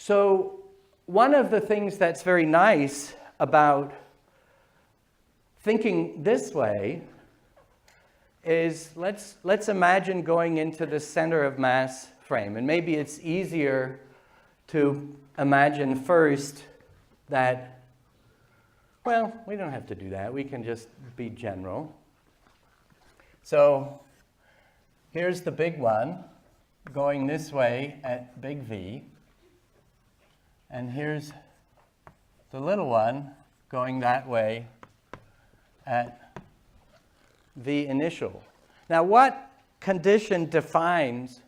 So one of the things that's very nice about thinking this way is let's imagine going into the center of mass frame. And maybe it's easier to imagine first that, well, we don't have to do that. We can just be general. So here's the big one going this way at big V. And here's the little one going that way at V initial. Now, what condition defines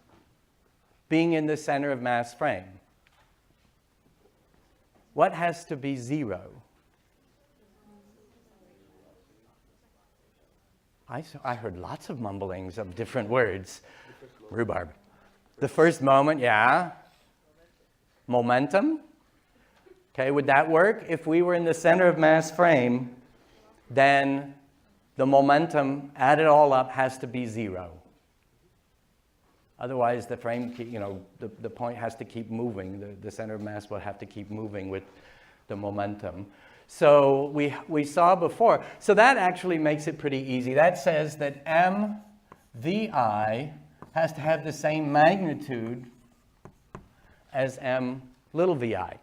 being in the center of mass frame? What has to be 0? I heard lots of mumblings of different words. Rhubarb. The first moment, yeah. Momentum. Okay, would that work? If we were in the center of mass frame, then the momentum, add it all up, has to be 0. Otherwise, the frame, the point has to keep moving. The center of mass will have to keep moving with the momentum. So we saw before. So that actually makes it pretty easy. That says that mvi has to have the same magnitude as m little vi.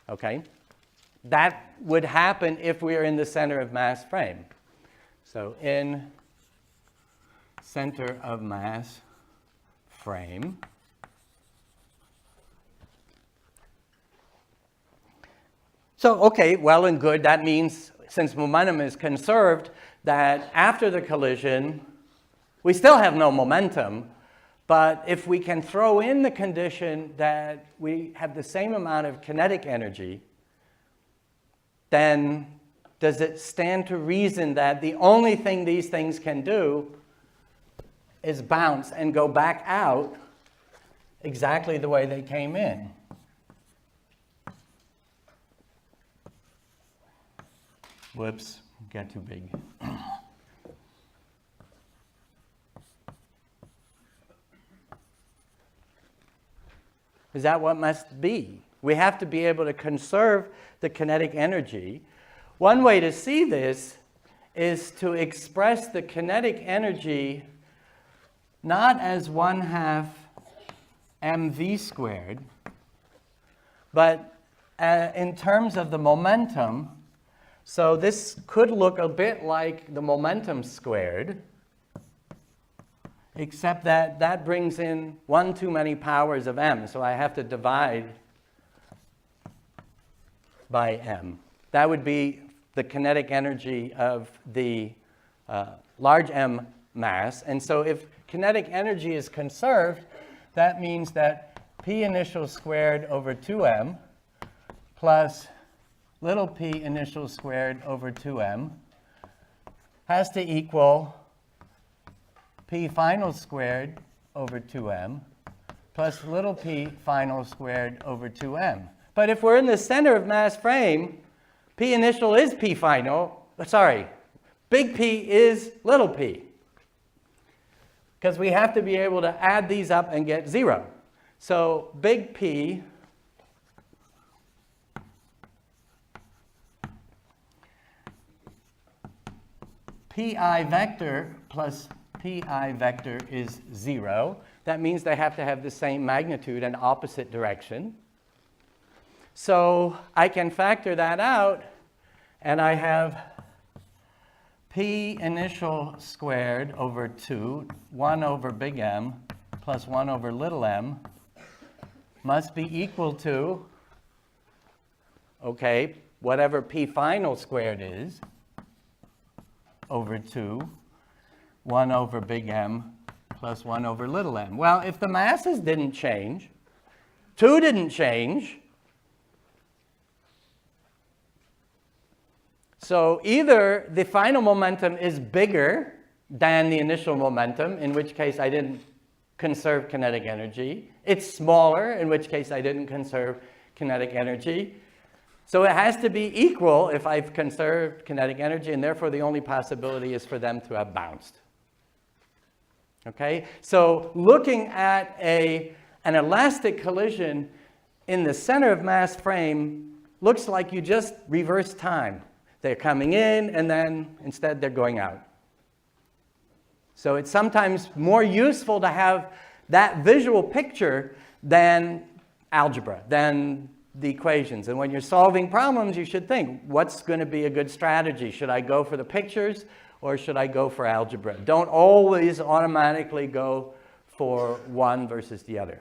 Okay? That would happen if we are in the center of mass frame. So in center of mass frame, so okay, well and good. That means since momentum is conserved, that after the collision, we still have no momentum. But if we can throw in the condition that we have the same amount of kinetic energy, then does it stand to reason that the only thing these things can do is bounce and go back out exactly the way they came in? Whoops, got too big. Is that what must be? We have to be able to conserve the kinetic energy. One way to see this is to express the kinetic energy not as 1/2 mv squared, but in terms of the momentum. So this could look a bit like the momentum squared, except that that brings in 1 too many powers of m. So I have to divide by m. That would be the kinetic energy of the large M mass. And so if kinetic energy is conserved, that means that P initial squared over 2m plus little p initial squared over 2m has to equal P final squared over 2m plus little p final squared over 2m. But if we're in the center of mass frame, P initial is P final. Sorry, big P is little p. Because we have to be able to add these up and get 0. So big P pi vector plus pi vector is 0. That means they have to have the same magnitude and opposite direction. So I can factor that out, and I have P initial squared over 2, 1 over big M plus 1 over little m must be equal to, okay, whatever P final squared is, over 2, 1 over big M plus 1 over little m. Well, if the masses didn't change, 2 didn't change, so either the final momentum is bigger than the initial momentum, in which case I didn't conserve kinetic energy. It's smaller, in which case I didn't conserve kinetic energy. So it has to be equal if I've conserved kinetic energy, and therefore the only possibility is for them to have bounced. Okay? So looking at an elastic collision in the center of mass frame looks like you just reverse time. They're coming in, and then instead they're going out. So it's sometimes more useful to have that visual picture than algebra, than the equations. And when you're solving problems, you should think, what's going to be a good strategy? Should I go for the pictures, or should I go for algebra? Don't always automatically go for one versus the other.